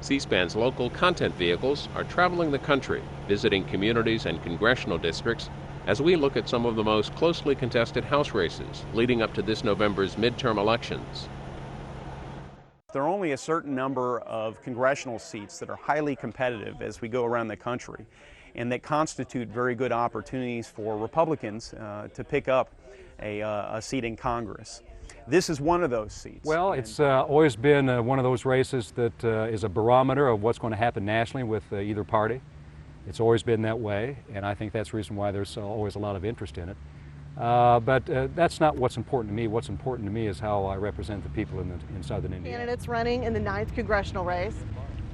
C-SPAN's local content vehicles are traveling the country, visiting communities and congressional districts as we look at some of the most closely contested House races leading up to this November's midterm elections. There are only a certain number of congressional seats that are highly competitive as we go around the country, and that constitute very good opportunities for Republicans to pick up a seat in Congress. This is one of those seats. Well, it's always been one of those races that is a barometer of what's going to happen nationally with either party. It's always been that way, and I think that's the reason why there's always a lot of interest in it. But that's not what's important to me. What's important to me is how I represent the people in southern Indiana. Candidates running in the 9th Congressional race.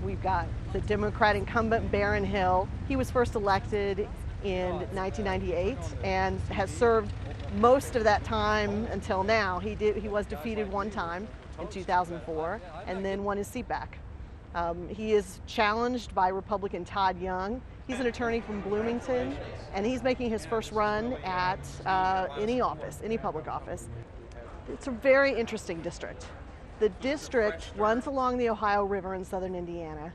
We've got the Democrat incumbent Baron Hill. He was first elected in 1998 and has served most of that time until now. He was defeated one time in 2004 and then won his seat back. He is challenged by Republican Todd Young. He's an attorney from Bloomington, and he's making his first run at any office, any public office. It's a very interesting district. The district runs along the Ohio River in southern Indiana,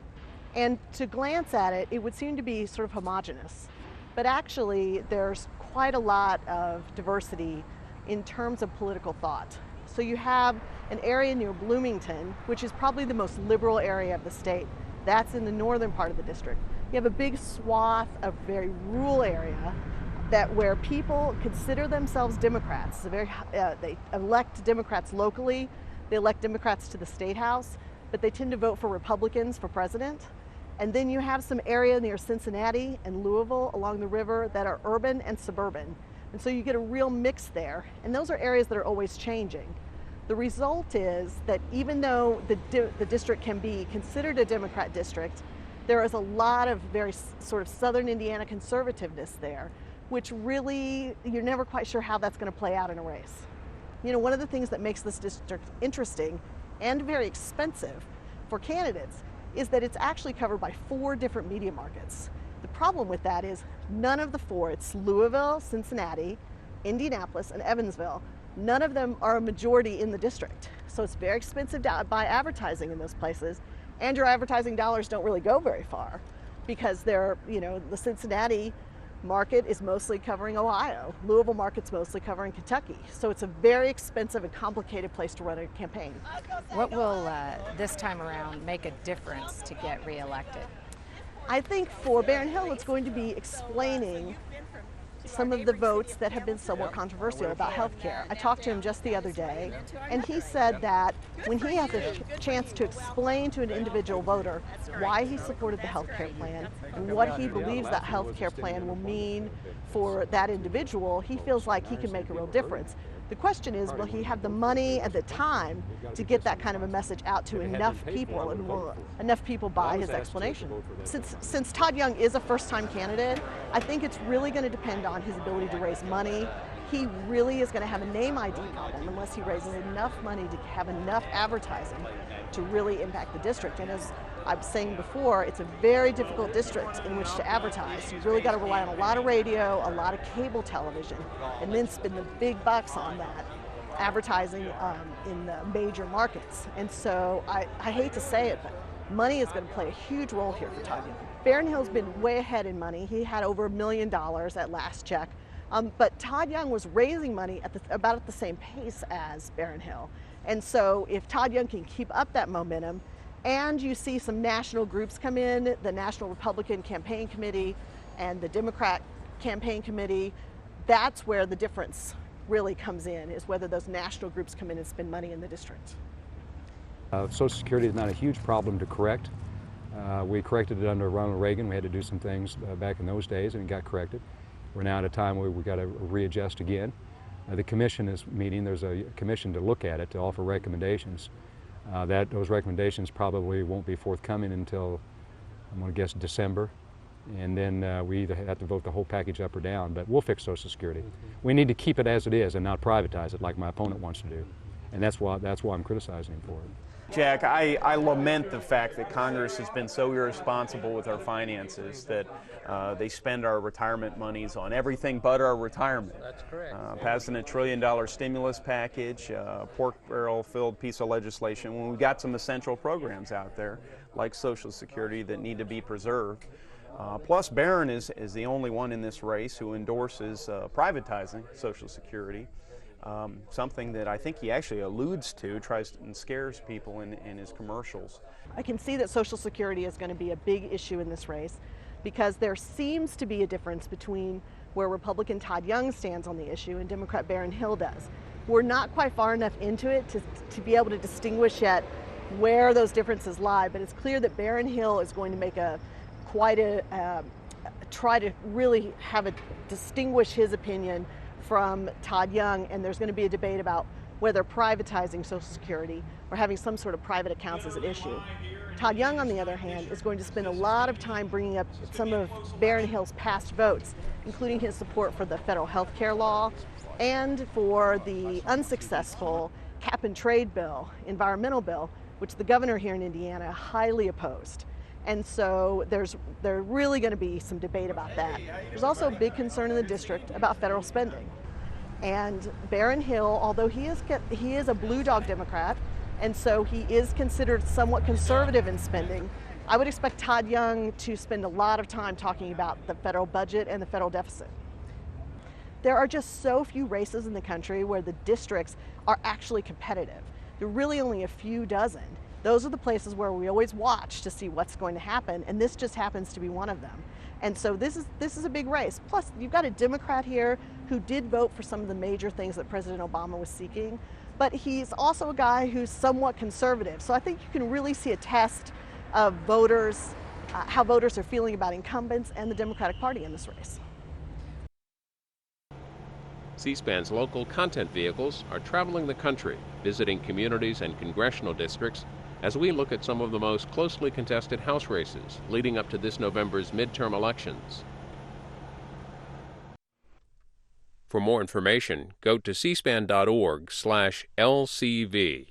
and to glance at it, it would seem to be sort of homogeneous. But actually, there's quite a lot of diversity in terms of political thought. So you have an area near Bloomington, which is probably the most liberal area of the state. That's in the northern part of the district. You have a big swath of very rural area where people consider themselves Democrats. They elect Democrats locally, they elect Democrats to the state house, but they tend to vote for Republicans for president. And then you have some area near Cincinnati and Louisville along the river that are urban and suburban. And so you get a real mix there. And those are areas that are always changing. The result is that even though the district can be considered a Democrat district, there is a lot of very sort of southern Indiana conservativeness there, which really, you're never quite sure how that's going to play out in a race. You know, one of the things that makes this district interesting and very expensive for candidates is that it's actually covered by 4 different media markets. The problem with that is none of the 4, it's Louisville, Cincinnati, Indianapolis, and Evansville, none of them are a majority in the district. So it's very expensive to buy advertising in those places, and your advertising dollars don't really go very far because they're, you know, the Cincinnati market is mostly covering Ohio. Louisville market's mostly covering Kentucky. So it's a very expensive and complicated place to run a campaign. What will this time around make a difference to get reelected? I think for Baron Hill, it's going to be explaining some of the votes that have been somewhat controversial about health care. I talked to him just the other day, and he said that when he has a chance to explain to an individual voter why he supported the health care plan and what he believes that health care plan will mean for that individual, he feels like he can make a real difference. The question is, will he have the money and the time to get that kind of a message out to enough people, and will enough people buy his explanation? Since Todd Young is a first-time candidate, I think it's really going to depend on his ability to raise money. He really is going to have a name ID problem unless he raises enough money to have enough advertising to really impact the district. And as I was saying before, it's a very difficult district in which to advertise. You've really got to rely on a lot of radio, a lot of cable television, and then spend the big bucks on that advertising in the major markets. And so I hate to say it, but money is going to play a huge role here for Todd Young. Baron Hill's been way ahead in money. He had over $1 million at last check. But Todd Young was raising money about at the same pace as Baron Hill. And so if Todd Young can keep up that momentum, and you see some national groups come in, the National Republican Campaign Committee and the Democrat Campaign Committee, that's where the difference really comes in, is whether those national groups come in and spend money in the district. Social Security is not a huge problem to correct. We corrected it under Ronald Reagan. We had to do some things back in those days, and it got corrected. We're now at a time where we've got to readjust again. The commission is meeting. There's a commission to look at it, to offer recommendations. Those recommendations probably won't be forthcoming until, I'm going to guess, December. And then we either have to vote the whole package up or down, but we'll fix Social Security. We need to keep it as it is and not privatize it like my opponent wants to do. And that's why I'm criticizing him for it. Jack, I lament the fact that Congress has been so irresponsible with our finances that they spend our retirement monies on everything but our retirement. That's correct. Passing $1 trillion stimulus package, pork barrel-filled piece of legislation, when we've got some essential programs out there, like Social Security, that need to be preserved. Plus, Baron is the only one in this race who endorses privatizing Social Security. Something that I think he actually alludes to, tries and scares people in his commercials. I can see that Social Security is going to be a big issue in this race because there seems to be a difference between where Republican Todd Young stands on the issue and Democrat Baron Hill does. We're not quite far enough into it to be able to distinguish yet where those differences lie, but it's clear that Baron Hill is going to make try to really distinguish his opinion from Todd Young, and there's going to be a debate about whether privatizing Social Security or having some sort of private accounts is at issue. Todd Young, on the other hand, is going to spend a lot of time bringing up some of Baron Hill's past votes, including his support for the federal health care law and for the unsuccessful cap and trade bill, environmental bill, which the governor here in Indiana highly opposed. And so there's really going to be some debate about that. There's also a big concern in the district about federal spending. And Baron Hill, although he is a blue dog Democrat, and so he is considered somewhat conservative in spending, I would expect Todd Young to spend a lot of time talking about the federal budget and the federal deficit. There are just so few races in the country where the districts are actually competitive. There are really only a few dozen. Those are the places where we always watch to see what's going to happen, and this just happens to be one of them. And so this is a big race. Plus, you've got a Democrat here who did vote for some of the major things that President Obama was seeking, but he's also a guy who's somewhat conservative. So I think you can really see a test of voters, how voters are feeling about incumbents and the Democratic Party in this race. C-SPAN's local content vehicles are traveling the country, visiting communities and congressional districts as we look at some of the most closely contested House races leading up to this November's midterm elections. For more information, go to cspan.org/LCV.